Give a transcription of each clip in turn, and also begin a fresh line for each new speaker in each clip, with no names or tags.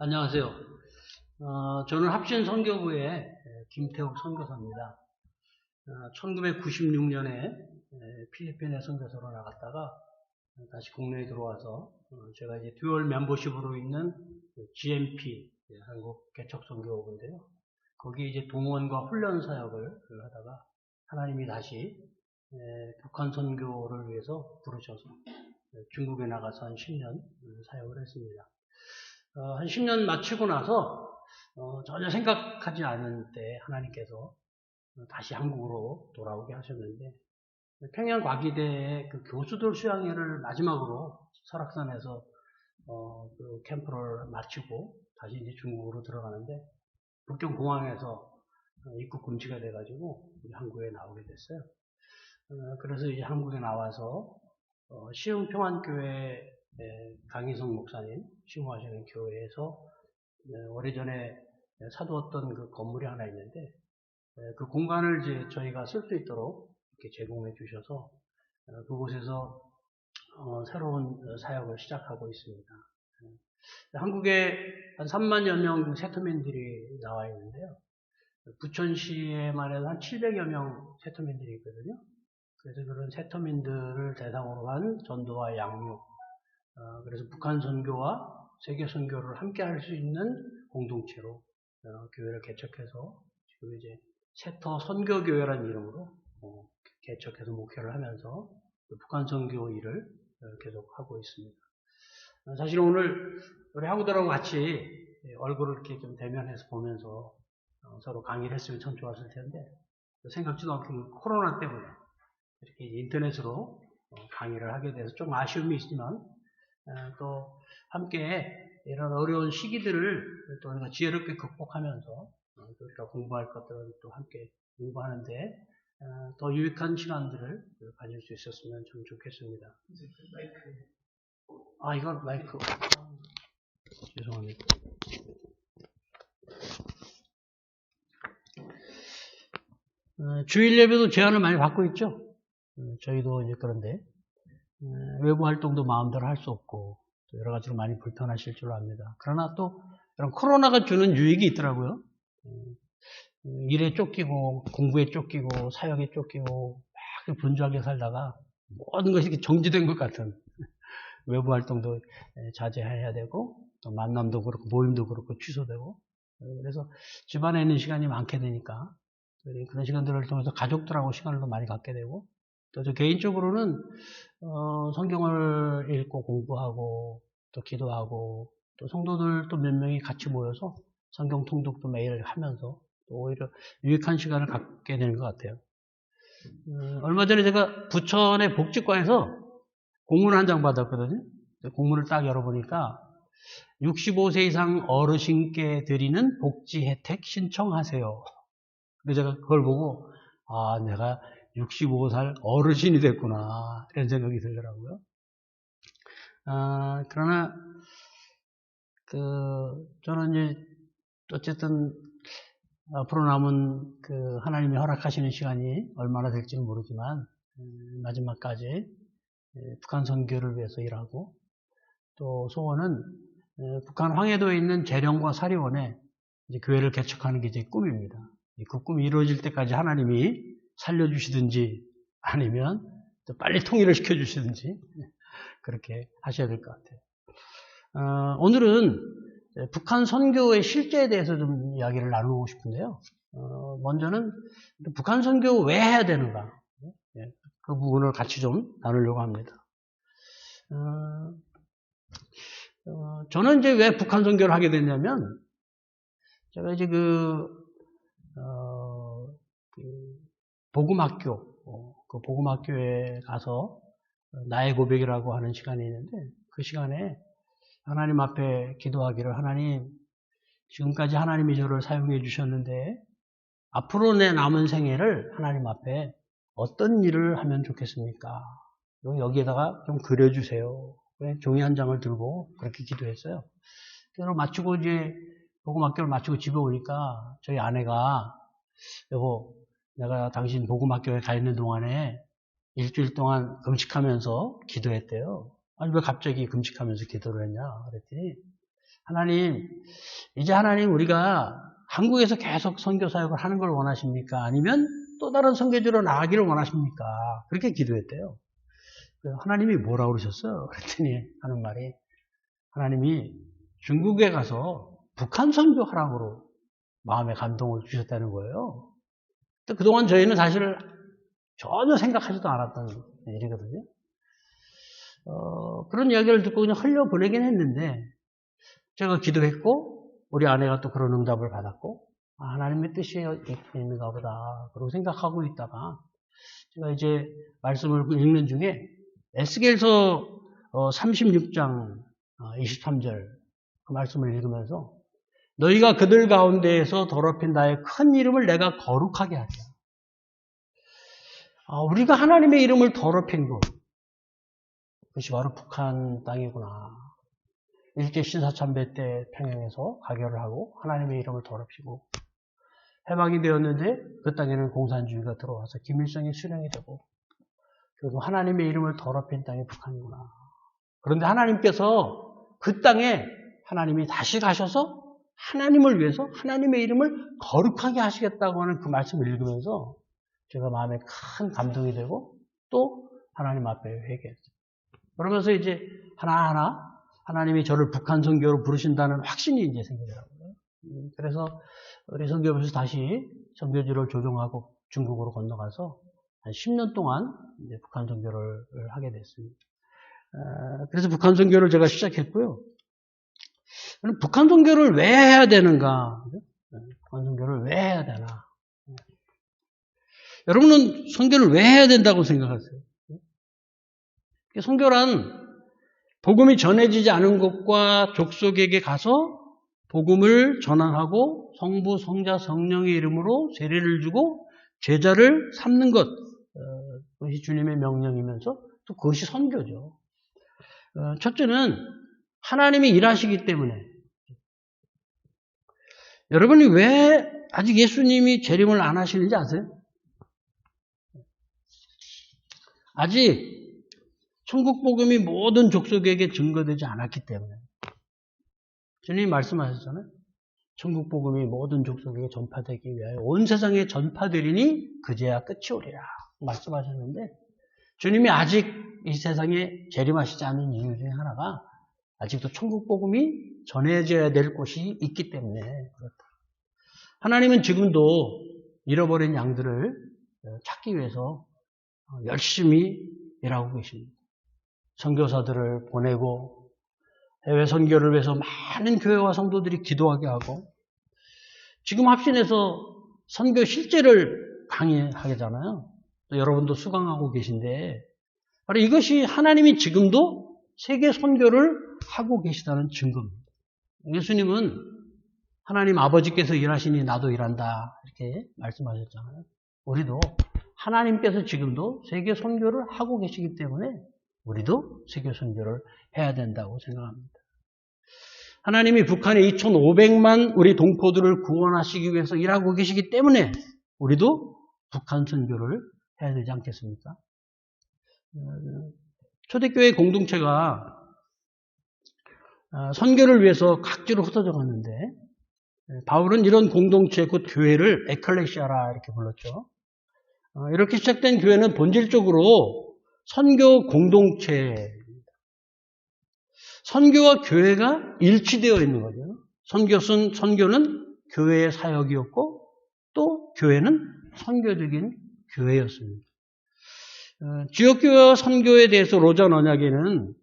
안녕하세요. 저는 합신선교부의 김태욱 선교사입니다. 1996년에 필리핀에 선교사로 나갔다가 다시 국내에 들어와서 제가 이제 듀얼 멤버십으로 있는 GMP 한국 개척선교부인데요. 거기에 이제 동원과 훈련 사역을 하다가 하나님이 다시 북한 선교를 위해서 부르셔서 중국에 나가서 한 10년 사역을 했습니다. 한 10년 마치고 나서 전혀 생각하지 않은 때 하나님께서 다시 한국으로 돌아오게 하셨는데, 평양 과기대의 그 교수들 수양회를 마지막으로 설악산에서 그 캠프를 마치고 다시 이제 중국으로 들어가는데, 북경 공항에서 입국 금지가 돼가지고 한국에 나오게 됐어요. 그래서 이제 한국에 나와서 시흥평안교회 강희성 목사님 시무하시는 교회에서 오래전에 사두었던 그 건물이 하나 있는데, 그 공간을 이제 저희가 쓸 수 있도록 이렇게 제공해 주셔서 그곳에서 새로운 사역을 시작하고 있습니다. 한국에 한 3만여 명 세터민들이 나와 있는데요. 부천시에만 해도 한 700여 명 세터민들이 있거든요. 그래서 그런 세터민들을 대상으로 한 전도와 양육, 그래서 북한 선교와 세계 선교를 함께 할 수 있는 공동체로 교회를 개척해서 지금 이제 세터 선교교회라는 이름으로 개척해서 목회를 하면서 북한 선교 일을 계속하고 있습니다. 사실 오늘 우리 학우들하고 같이 얼굴을 이렇게 좀 대면해서 보면서 서로 강의를 했으면 참 좋았을 텐데, 생각지도 않게 코로나 때문에 이렇게 인터넷으로 강의를 하게 돼서 좀 아쉬움이 있지만, 또 함께 이런 어려운 시기들을 또 우리가 지혜롭게 극복하면서 우리가 공부할 것들을 또 함께 공부하는데 더 유익한 시간들을 가질 수 있었으면 참 좋겠습니다. 이건 마이크. 죄송합니다. 주일 예배도 제한을 많이 받고 있죠. 저희도 이제 그런데 외부 활동도 마음대로 할 수 없고 여러 가지로 많이 불편하실 줄 압니다. 그러나 또 이런 코로나가 주는 유익이 있더라고요. 일에 쫓기고 공부에 쫓기고 사역에 쫓기고 막 분주하게 살다가 모든 것이 이렇게 정지된 것 같은, 외부 활동도 자제해야 되고 또 만남도 그렇고 모임도 그렇고 취소되고, 그래서 집안에 있는 시간이 많게 되니까 그런 시간들을 통해서 가족들하고 시간을 더 많이 갖게 되고, 또 저 개인적으로는 성경을 읽고 공부하고 또 기도하고 또 성도들 또 몇 명이 같이 모여서 성경 통독도 매일 하면서 또 오히려 유익한 시간을 갖게 되는 것 같아요. 얼마 전에 제가 부천의 복지과에서 공문 한 장 받았거든요. 공문을 딱 열어보니까 65세 이상 어르신께 드리는 복지 혜택 신청하세요. 그래서 제가 그걸 보고 내가 65살 어르신이 됐구나 이런 생각이 들더라고요. 그러나 저는 이제 어쨌든 앞으로 남은 하나님이 허락하시는 시간이 얼마나 될지는 모르지만 마지막까지 북한 선교를 위해서 일하고, 또 소원은 북한 황해도에 있는 재령과 사리원에 이제 교회를 개척하는 게 제 꿈입니다. 그 꿈이 이루어질 때까지 하나님이 살려주시든지 아니면 또 빨리 통일을 시켜주시든지 그렇게 하셔야 될 것 같아요. 오늘은 북한 선교의 실제에 대해서 좀 이야기를 나누고 싶은데요. 먼저는 북한 선교 왜 해야 되는가, 그 부분을 같이 좀 나누려고 합니다. 저는 이제 왜 북한 선교를 하게 됐냐면, 제가 이제 복음학교, 그 복음학교에 가서 나의 고백이라고 하는 시간이 있는데, 그 시간에 하나님 앞에 기도하기를, 하나님, 지금까지 하나님이 저를 사용해 주셨는데 앞으로 내 남은 생애를 하나님 앞에 어떤 일을 하면 좋겠습니까? 여기에다가 좀 그려주세요. 종이 한 장을 들고 그렇게 기도했어요. 그래서 마치고 이제 복음학교를 마치고 집에 오니까 저희 아내가, 여보, 내가 당신 복음학교에 가 있는 동안에 일주일 동안 금식하면서 기도했대요. 아니 왜 갑자기 금식하면서 기도를 했냐 그랬더니, 하나님, 이제 하나님 우리가 한국에서 계속 선교 사역을 하는 걸 원하십니까? 아니면 또 다른 선교지로 나가기를 원하십니까? 그렇게 기도했대요. 하나님이 뭐라고 그러셨어요? 그랬더니 하는 말이 하나님이 중국에 가서 북한 선교하라고 마음에 감동을 주셨다는 거예요. 그동안 저희는 사실 전혀 생각하지도 않았던 일이거든요. 그런 이야기를 듣고 그냥 흘려보내긴 했는데 제가 기도했고 우리 아내가 또 그런 응답을 받았고 하나님의 뜻이 있는가 보다 그러고 생각하고 있다가 제가 이제 말씀을 읽는 중에 에스겔서 36장 23절 그 말씀을 읽으면서 너희가 그들 가운데에서 더럽힌 나의 큰 이름을 내가 거룩하게 하리라. 우리가 하나님의 이름을 더럽힌 것 그것이 바로 북한 땅이구나. 일제 신사참배 때 평양에서 가결을 하고 하나님의 이름을 더럽히고 해방이 되었는데 그 땅에는 공산주의가 들어와서 김일성이 수령이 되고 그리고 하나님의 이름을 더럽힌 땅이 북한이구나. 그런데 하나님께서 그 땅에 하나님이 다시 가셔서 하나님을 위해서 하나님의 이름을 거룩하게 하시겠다고 하는 그 말씀을 읽으면서 제가 마음에 큰 감동이 되고 또 하나님 앞에 회개했어요. 그러면서 이제 하나하나 하나님이 저를 북한 선교로 부르신다는 확신이 이제 생기더라고요. 그래서 우리 선교부에서 다시 선교지를 조정하고 중국으로 건너가서 한 10년 동안 이제 북한 선교를 하게 됐습니다. 그래서 북한 선교를 제가 시작했고요. 북한 선교를 왜 해야 되는가? 북한 선교를 왜 해야 되나? 여러분은 선교를 왜 해야 된다고 생각하세요? 선교란 복음이 전해지지 않은 곳과 족속에게 가서 복음을 전환하고 성부, 성자, 성령의 이름으로 세례를 주고 제자를 삼는 것. 그것이 주님의 명령이면서 또 그것이 선교죠. 첫째는 하나님이 일하시기 때문에. 여러분이 왜 아직 예수님이 재림을 안 하시는지 아세요? 아직 천국 복음이 모든 족속에게 증거되지 않았기 때문에. 주님이 말씀하셨잖아요. 천국 복음이 모든 족속에게 전파되기 위하여 온 세상에 전파되리니 그제야 끝이 오리라 말씀하셨는데 주님이 아직 이 세상에 재림하시지 않은 이유 중에 하나가 아직도 천국 복음이 전해져야 될 곳이 있기 때문에 그렇다. 하나님은 지금도 잃어버린 양들을 찾기 위해서 열심히 일하고 계십니다. 선교사들을 보내고 해외 선교를 위해서 많은 교회와 성도들이 기도하게 하고 지금 합신해서 선교 실제를 강의하잖아요. 또 여러분도 수강하고 계신데 바로 이것이 하나님이 지금도 세계 선교를 하고 계시다는 증거입니다. 예수님은 하나님 아버지께서 일하시니 나도 일한다 이렇게 말씀하셨잖아요. 우리도 하나님께서 지금도 세계 선교를 하고 계시기 때문에 우리도 세계 선교를 해야 된다고 생각합니다. 하나님이 북한의 2,500만 우리 동포들을 구원하시기 위해서 일하고 계시기 때문에 우리도 북한 선교를 해야 되지 않겠습니까? 초대교회 공동체가 선교를 위해서 각지로 흩어져 갔는데 바울은 이런 공동체, 곧 교회를 에클레시아라 이렇게 불렀죠. 이렇게 시작된 교회는 본질적으로 선교 공동체입니다. 선교와 교회가 일치되어 있는 거죠. 선교는 교회의 사역이었고 또 교회는 선교적인 교회였습니다. 지역교회와 선교에 대해서 로잔 언약에는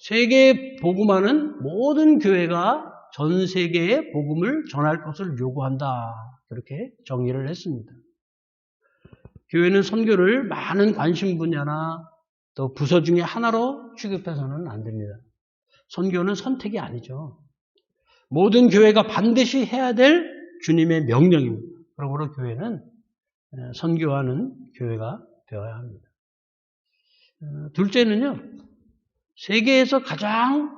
세계에 복음하는 모든 교회가 전 세계에 복음을 전할 것을 요구한다. 그렇게 정의를 했습니다. 교회는 선교를 많은 관심 분야나 또 부서 중에 하나로 취급해서는 안 됩니다. 선교는 선택이 아니죠. 모든 교회가 반드시 해야 될 주님의 명령입니다. 그러므로 교회는 선교하는 교회가 되어야 합니다. 둘째는요, 세계에서 가장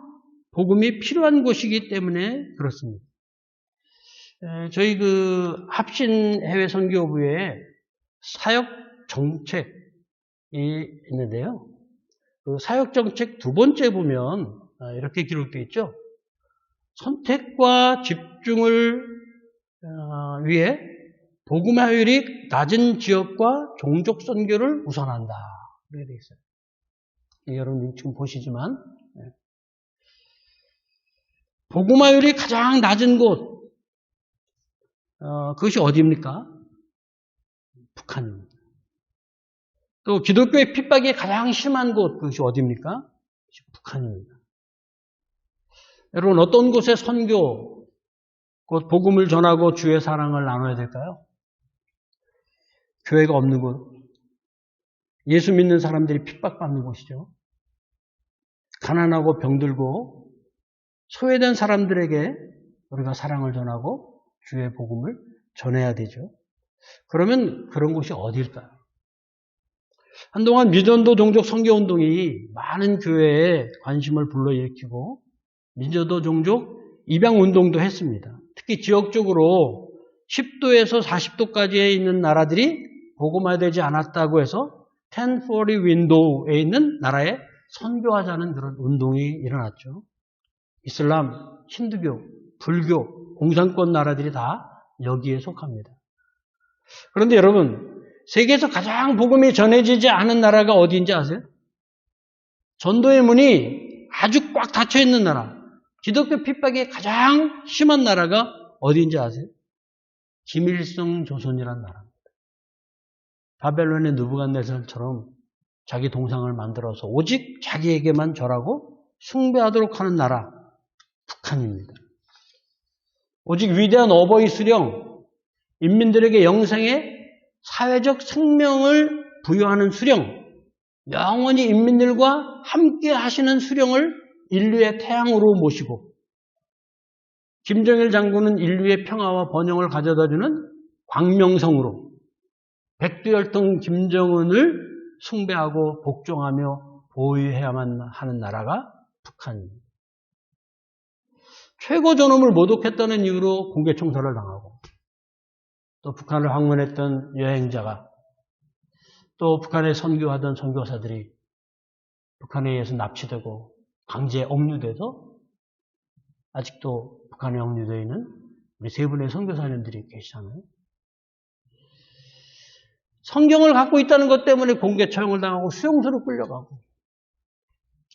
복음이 필요한 곳이기 때문에 그렇습니다. 저희 합신 해외 선교부에 사역 정책이 있는데요. 그 사역 정책 두 번째 보면 이렇게 기록되어 있죠. 선택과 집중을 위해 복음화율이 낮은 지역과 종족 선교를 우선한다. 그렇게 되어 있어요. 여러분 지금 보시지만 복음화율이 가장 낮은 곳 그것이 어디입니까? 북한입니다. 또 기독교의 핍박이 가장 심한 곳 그것이 어디입니까? 북한입니다. 여러분 어떤 곳에 선교, 곧 복음을 전하고 주의 사랑을 나눠야 될까요? 교회가 없는 곳, 예수 믿는 사람들이 핍박받는 곳이죠. 가난하고 병들고 소외된 사람들에게 우리가 사랑을 전하고 주의 복음을 전해야 되죠. 그러면 그런 곳이 어디일까요? 한동안 미전도 종족 선교운동이 많은 교회에 관심을 불러일으키고 미전도 종족 입양운동도 했습니다. 특히 지역적으로 10도에서 40도까지에 있는 나라들이 복음화되지 않았다고 해서 1040 윈도우에 있는 나라에 선교하자는 그런 운동이 일어났죠. 이슬람, 힌두교, 불교, 공산권 나라들이 다 여기에 속합니다. 그런데 여러분 세계에서 가장 복음이 전해지지 않은 나라가 어디인지 아세요? 전도의 문이 아주 꽉 닫혀 있는 나라, 기독교 핍박이 가장 심한 나라가 어디인지 아세요? 김일성 조선이라는 나라입니다. 바벨론의 느부갓네살처럼 자기 동상을 만들어서 오직 자기에게만 절하고 숭배하도록 하는 나라, 북한입니다. 오직 위대한 어버이 수령, 인민들에게 영생의 사회적 생명을 부여하는 수령, 영원히 인민들과 함께 하시는 수령을 인류의 태양으로 모시고 김정일 장군은 인류의 평화와 번영을 가져다주는 광명성으로 백두혈통 김정은을 숭배하고 복종하며 보위해야만 하는 나라가 북한입니다. 최고 존엄을 모독했다는 이유로 공개 총살을 당하고 또 북한을 방문했던 여행자가 또 북한에 선교하던 선교사들이 북한에 의해서 납치되고 강제에 억류돼서 아직도 북한에 억류되어 있는 우리 세 분의 선교사님들이 계시잖아요. 성경을 갖고 있다는 것 때문에 공개 처형을 당하고 수용소로 끌려가고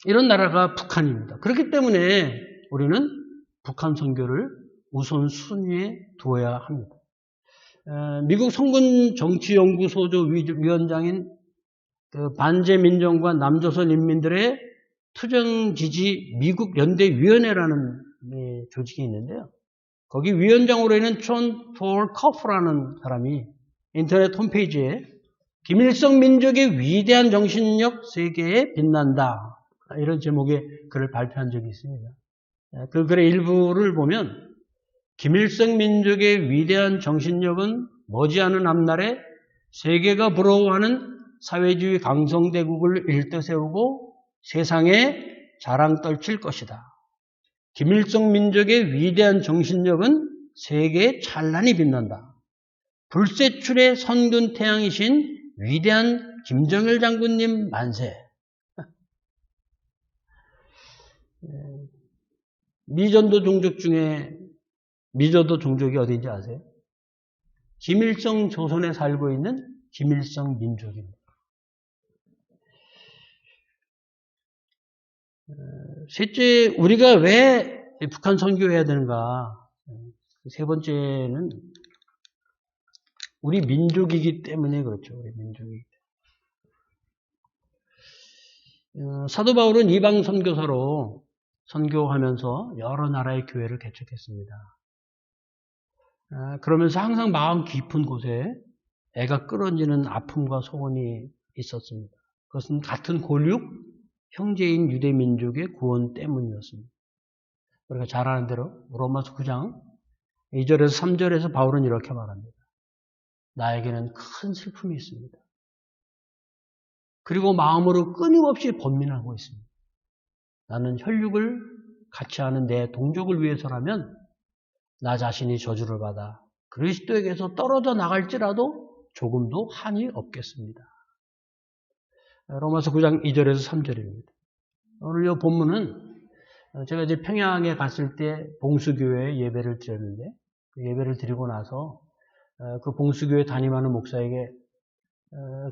이런 나라가 북한입니다. 그렇기 때문에 우리는 북한 선교를 우선 순위에 두어야 합니다. 미국 성군 정치연구소조 위원장인 반제민정과 남조선 인민들의 투쟁지지 미국 연대위원회라는 조직이 있는데요. 거기 위원장으로 있는 존 톨 커프라는 사람이 인터넷 홈페이지에 김일성 민족의 위대한 정신력 세계에 빛난다. 이런 제목의 글을 발표한 적이 있습니다. 그 글의 일부를 보면 김일성 민족의 위대한 정신력은 머지않은 앞날에 세계가 부러워하는 사회주의 강성대국을 일떠 세우고 세상에 자랑 떨칠 것이다. 김일성 민족의 위대한 정신력은 세계에 찬란히 빛난다. 불세출의 선군 태양이신 위대한 김정일 장군님 만세. 미전도 종족 중에 미전도 종족이 어디인지 아세요? 김일성 조선에 살고 있는 김일성 민족입니다. 셋째, 우리가 왜 북한 선교해야 되는가? 세 번째는 우리 민족이기 때문에 그렇죠. 우리 민족이기 때문에. 사도 바울은 이방 선교사로 선교하면서 여러 나라의 교회를 개척했습니다. 그러면서 항상 마음 깊은 곳에 애가 끌어지는 아픔과 소원이 있었습니다. 그것은 같은 골육 형제인 유대민족의 구원 때문이었습니다. 우리가 잘 아는 대로 로마서 9장 2절에서 3절에서 바울은 이렇게 말합니다. 나에게는 큰 슬픔이 있습니다. 그리고 마음으로 끊임없이 번민하고 있습니다. 나는 혈육을 같이 하는 내 동족을 위해서라면 나 자신이 저주를 받아 그리스도에게서 떨어져 나갈지라도 조금도 한이 없겠습니다. 로마서 9장 2절에서 3절입니다. 오늘 이 본문은 제가 이제 평양에 갔을 때 봉수교회에 예배를 드렸는데, 그 예배를 드리고 나서 그 봉수교회 담임하는 목사에게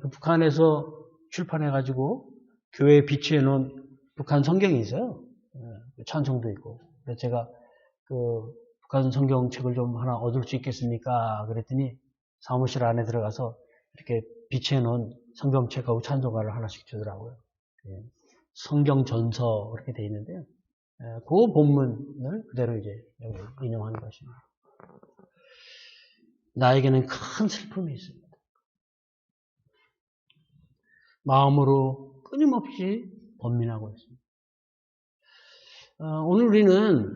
그 북한에서 출판해가지고 교회에 비치해 놓은 북한 성경이 있어요. 찬송도 있고. 그래서 제가 그 북한 성경책을 좀 하나 얻을 수 있겠습니까? 그랬더니 사무실 안에 들어가서 이렇게 비치해 놓은 성경책하고 찬송가를 하나씩 주더라고요. 성경 전서 그렇게 돼 있는데요. 그 본문을 그대로 이제 여기 인용한 것입니다. 나에게는 큰 슬픔이 있습니다. 마음으로 끊임없이 번민하고 있습니다. 오늘 우리는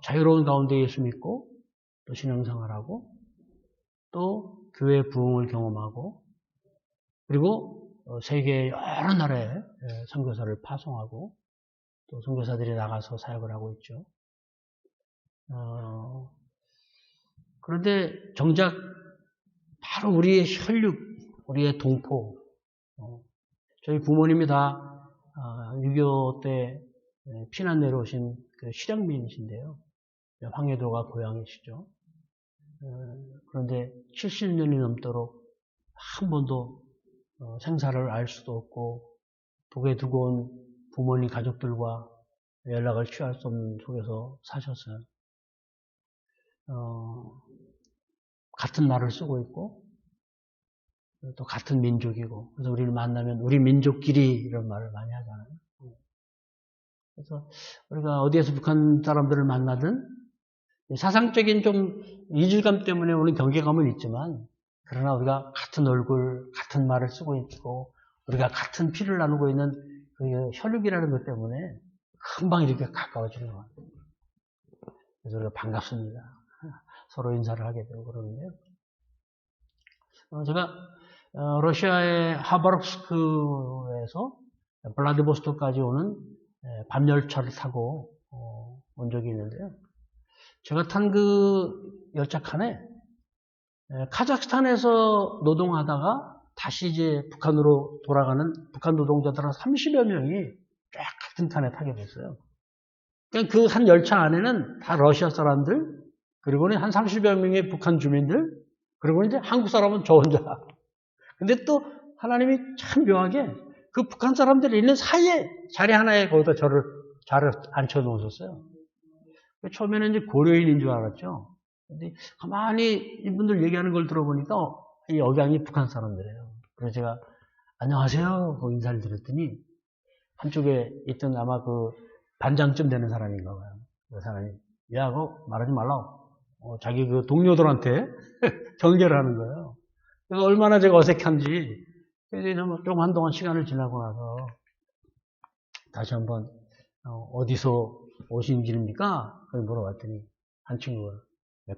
자유로운 가운데 예수 믿고 또 신앙생활하고 또 교회 부흥을 경험하고 그리고 세계 여러 나라에 선교사를 파송하고 또 선교사들이 나가서 사역을 하고 있죠. 그런데 정작 바로 우리의 혈육, 우리의 동포, 저희 부모님이 다 6.25 때 피난 내려오신 그 실향민이신데요. 황해도가 고향이시죠. 그런데 70년이 넘도록 한 번도 생사를 알 수도 없고 북에 두고 온 부모님 가족들과 연락을 취할 수 없는 속에서 사셨어요. 같은 말을 쓰고 있고 또 같은 민족이고 그래서 우리를 만나면 우리 민족끼리 이런 말을 많이 하잖아요. 그래서 우리가 어디에서 북한 사람들을 만나든 사상적인 좀 이질감 때문에 오는 경계감은 있지만 그러나 우리가 같은 얼굴, 같은 말을 쓰고 있고 우리가 같은 피를 나누고 있는 그 혈육이라는 것 때문에 금방 이렇게 가까워지는 것 같아요. 그래서 우리가 반갑습니다. 서로 인사를 하게 되고 그러는데요. 제가 러시아의 하바롭스크에서 블라디보스토크까지 오는 밤열차를 타고 온 적이 있는데요. 제가 탄 그 열차 칸에 카자흐스탄에서 노동하다가 다시 이제 북한으로 돌아가는 북한 노동자들 한 30여 명이 쫙 같은 칸에 타게 됐어요. 그러니까 그 한 열차 안에는 다 러시아 사람들, 그리고는 한 30여 명의 북한 주민들, 그리고 이제 한국 사람은 저 혼자. 근데 또 하나님이 참 묘하게 그 북한 사람들이 있는 사이에 자리 하나에 거기다 저를 앉혀 놓으셨어요. 처음에는 이제 고려인인 줄 알았죠. 근데 가만히 이분들 얘기하는 걸 들어보니까 이 억양이 북한 사람들이에요. 그래서 제가 안녕하세요 하고 인사를 드렸더니 한쪽에 있던 아마 그 반장쯤 되는 사람인가 봐요. 그 사람이 야 그거 말하지 말라고 자기 그 동료들한테 경계를 하는 거예요. 그래서 얼마나 제가 어색한지 좀 한동안 시간을 지나고 나서 다시 한번 어디서 오신 길입니까? 물어봤더니 한 친구가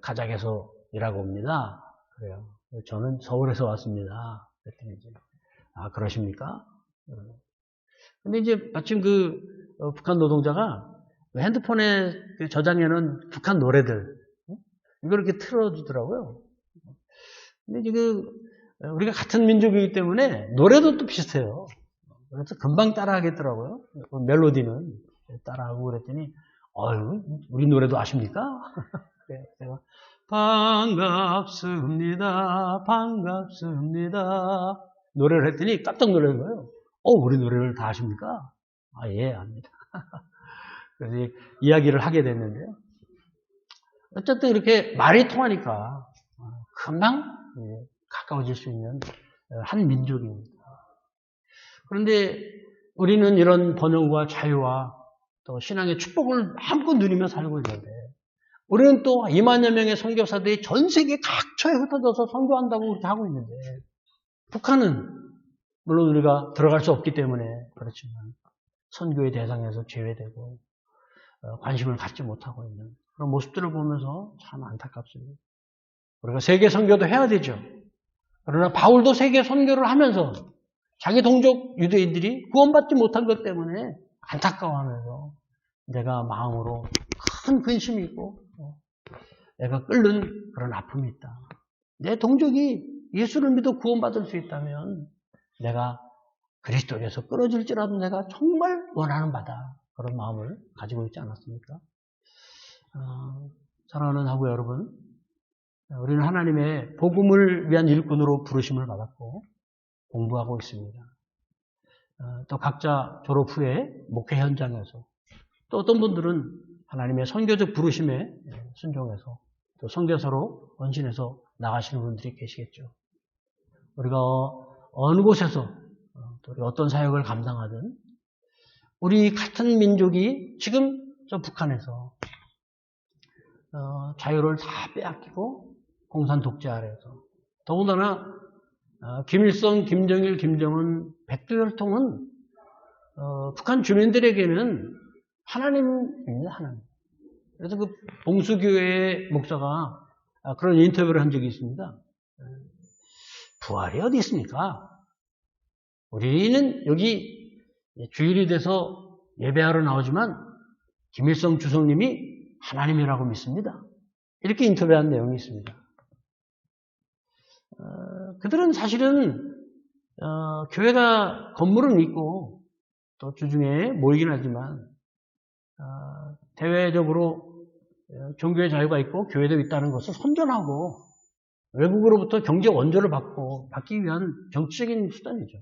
카자흐에서 일하고 옵니다. 그래요. 저는 서울에서 왔습니다. 그랬더니 이제 아 그러십니까? 근데 이제 마침 그 북한 노동자가 핸드폰에 저장해놓은 북한 노래들 이걸 이렇게 틀어주더라고요. 근데 이제 우리가 같은 민족이기 때문에 노래도 또 비슷해요. 그래서 금방 따라하겠더라고요. 멜로디는 따라하고 그랬더니 우리 노래도 아십니까? 제가 반갑습니다. 반갑습니다. 노래를 했더니 깜짝 놀란 거예요. 우리 노래를 다 아십니까? 예, 압니다. 그래서 이야기를 하게 됐는데요. 어쨌든 이렇게 말이 통하니까 금방 가까워질 수 있는 한 민족입니다. 그런데 우리는 이런 번영과 자유와 또 신앙의 축복을 마음껏 누리며 살고 있는데 우리는 또 2만여 명의 선교사들이 전 세계 각처에 흩어져서 선교한다고 그렇게 하고 있는데 북한은 물론 우리가 들어갈 수 없기 때문에 그렇지만 선교의 대상에서 제외되고 관심을 갖지 못하고 있는 그런 모습들을 보면서 참 안타깝습니다. 우리가 세계 선교도 해야 되죠. 그러나 바울도 세계 선교를 하면서 자기 동족 유대인들이 구원받지 못한 것 때문에 안타까워하면서 내가 마음으로 큰 근심이 있고 내가 끓는 그런 아픔이 있다. 내 동족이 예수를 믿어 구원받을 수 있다면 내가 그리스도에서 끊어질지라도 내가 정말 원하는 바다. 그런 마음을 가지고 있지 않았습니까? 사랑하는 하고 여러분, 우리는 하나님의 복음을 위한 일꾼으로 부르심을 받았고 공부하고 있습니다. 또 각자 졸업 후에 목회 현장에서 또 어떤 분들은 하나님의 선교적 부르심에 순종해서 또 선교사로 헌신해서 나가시는 분들이 계시겠죠. 우리가 어느 곳에서 또 어떤 사역을 감당하든 우리 같은 민족이 지금 저 북한에서 자유를 다 빼앗기고 공산 독재 아래에서 더군다나 김일성, 김정일, 김정은, 백두혈통은 북한 주민들에게는 하나님입니다. 하나님. 그래서 그 봉수교회 목사가 그런 인터뷰를 한 적이 있습니다. 부활이 어디 있습니까? 우리는 여기 주일이 돼서 예배하러 나오지만 김일성 주석님이 하나님이라고 믿습니다. 이렇게 인터뷰한 내용이 있습니다. 그들은 사실은 교회가 건물은 있고 또 주중에 모이긴 하지만 대외적으로 종교의 자유가 있고 교회도 있다는 것을 선전하고 외국으로부터 경제 원조를 받기 위한 정치적인 수단이죠.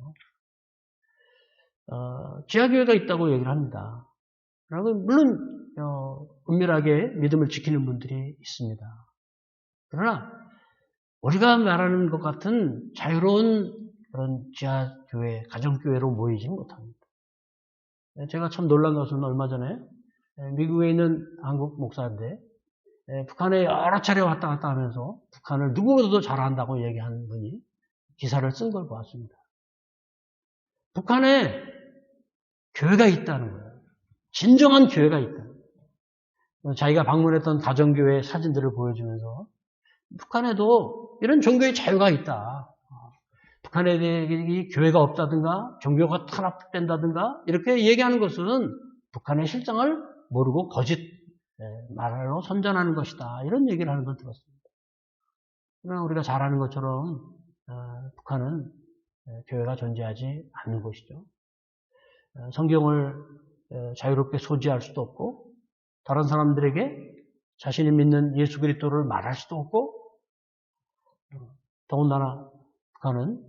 지하교회가 있다고 얘기를 합니다. 물론 은밀하게 믿음을 지키는 분들이 있습니다. 그러나 우리가 말하는 것 같은 자유로운 그런 지하교회, 가정교회로 모이지는 못합니다. 제가 참 놀란 것은 얼마 전에 미국에 있는 한국 목사인데 북한에 여러 차례 왔다 갔다 하면서 북한을 누구보다도 잘한다고 얘기하는 분이 기사를 쓴 걸 보았습니다. 북한에 교회가 있다는 거예요. 진정한 교회가 있다. 자기가 방문했던 가정교회 사진들을 보여주면서 북한에도 이런 종교의 자유가 있다. 북한에 대해 교회가 없다든가 종교가 탄압된다든가 이렇게 얘기하는 것은 북한의 실상을 모르고 거짓 말로 선전하는 것이다. 이런 얘기를 하는 걸 들었습니다. 그러나 우리가 잘 아는 것처럼 북한은 교회가 존재하지 않는 곳이죠. 성경을 자유롭게 소지할 수도 없고 다른 사람들에게 자신이 믿는 예수 그리스도를 말할 수도 없고 더군다나 북한은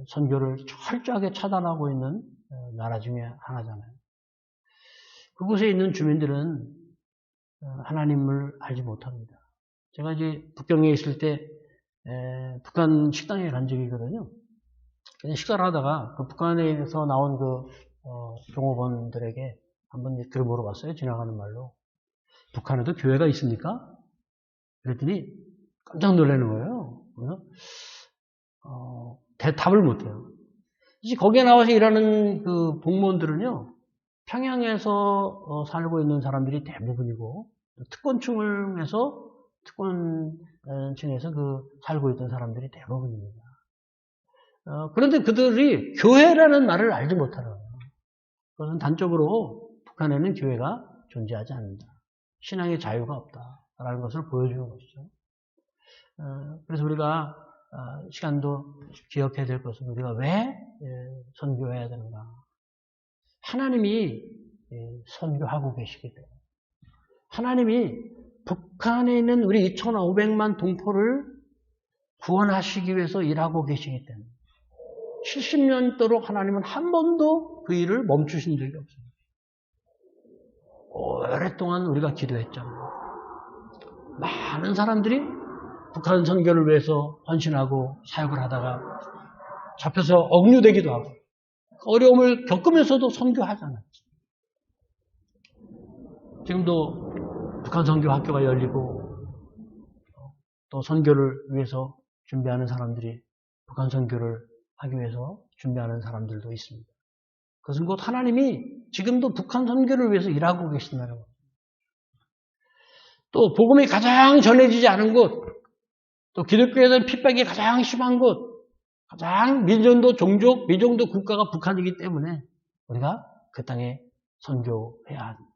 선교를 철저하게 차단하고 있는 나라 중에 하나잖아요. 그곳에 있는 주민들은 하나님을 알지 못합니다. 제가 이제 북경에 있을 때 북한 식당에 간 적이 있거든요. 그냥 식사를 하다가 그 북한에서 나온 그 종업원들에게 한번 글을 물어봤어요. 지나가는 말로. 북한에도 교회가 있습니까? 그랬더니 깜짝 놀라는 거예요. 대답을 못해요. 이제 거기에 나와서 일하는 그 공무원들은요, 평양에서 살고 있는 사람들이 대부분이고, 특권층에서 살고 있던 사람들이 대부분입니다. 그런데 그들이 교회라는 말을 알지 못하는 거예요. 그것은 단적으로 북한에는 교회가 존재하지 않는다. 신앙의 자유가 없다라는 것을 보여주는 것이죠. 그래서 우리가 시간도 기억해야 될 것은 우리가 왜 선교해야 되는가. 하나님이 선교하고 계시기 때문에 하나님이 북한에 있는 우리 2,500만 동포를 구원하시기 위해서 일하고 계시기 때문에 70년도로 하나님은 한 번도 그 일을 멈추신 적이 없습니다. 오랫동안 우리가 기도했잖아요. 많은 사람들이 북한 선교를 위해서 헌신하고 사역을 하다가 잡혀서 억류되기도 하고 어려움을 겪으면서도 선교하잖아요. 지금도 북한 선교 학교가 열리고 또 선교를 위해서 준비하는 사람들이 북한 선교를 하기 위해서 준비하는 사람들도 있습니다. 그것은 곧 하나님이 지금도 북한 선교를 위해서 일하고 계신다는 겁니다. 또 복음이 가장 전해지지 않은 곳, 또 기독교에 대한 핍박이 가장 심한 곳, 가장 민족도 종족, 미종도 국가가 북한이기 때문에 우리가 그 땅에 선교해야 합니다.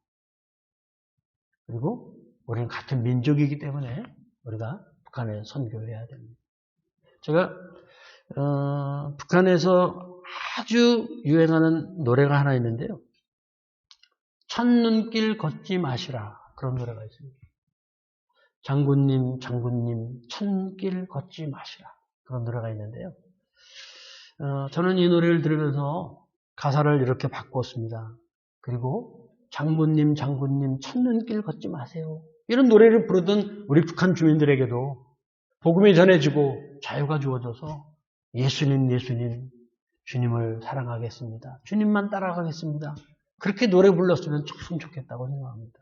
그리고 우리는 같은 민족이기 때문에 우리가 북한에 선교해야 됩니다. 제가 북한에서 아주 유행하는 노래가 하나 있는데요. 첫눈길 걷지 마시라. 그런 노래가 있습니다. 장군님, 장군님, 첫길 걷지 마시라. 그런 노래가 있는데요. 저는 이 노래를 들으면서 가사를 이렇게 바꿨습니다. 그리고 장군님, 장군님, 첫눈길 걷지 마세요. 이런 노래를 부르던 우리 북한 주민들에게도 복음이 전해지고 자유가 주어져서 예수님, 예수님, 주님을 사랑하겠습니다. 주님만 따라가겠습니다. 그렇게 노래 불렀으면 참 좋겠다고 생각합니다.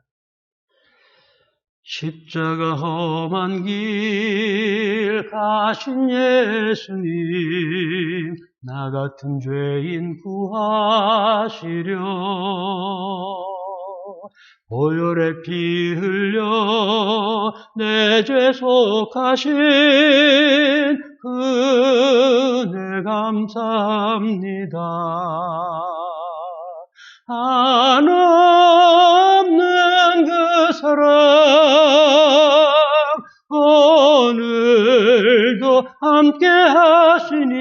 십자가 험한 길 가신 예수님, 나 같은 죄인 구하시려 보혈의 피 흘려 내 죄 속하신 은혜 감사합니다. 한없는 그 사랑 오늘도 함께 하시니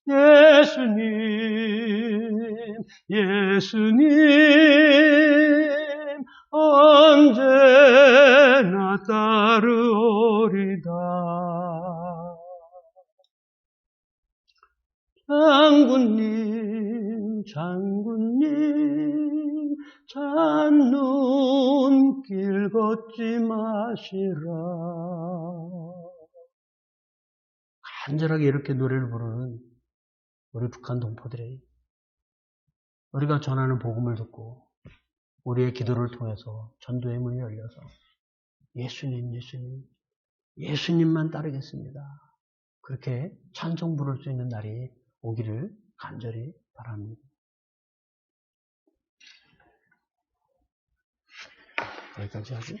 예수님, 예수님 언제나 따르오리다. 장군님, 장군님, 잔눈길 걷지 마시라. 간절하게 이렇게 노래를 부르는 우리 북한 동포들이 우리가 전하는 복음을 듣고 우리의 기도를 통해서 전도의 문이 열려서 예수님, 예수님, 예수님만 따르겠습니다. 그렇게 찬송 부를 수 있는 날이 오기를 간절히 바랍니다. 여기까지 하죠.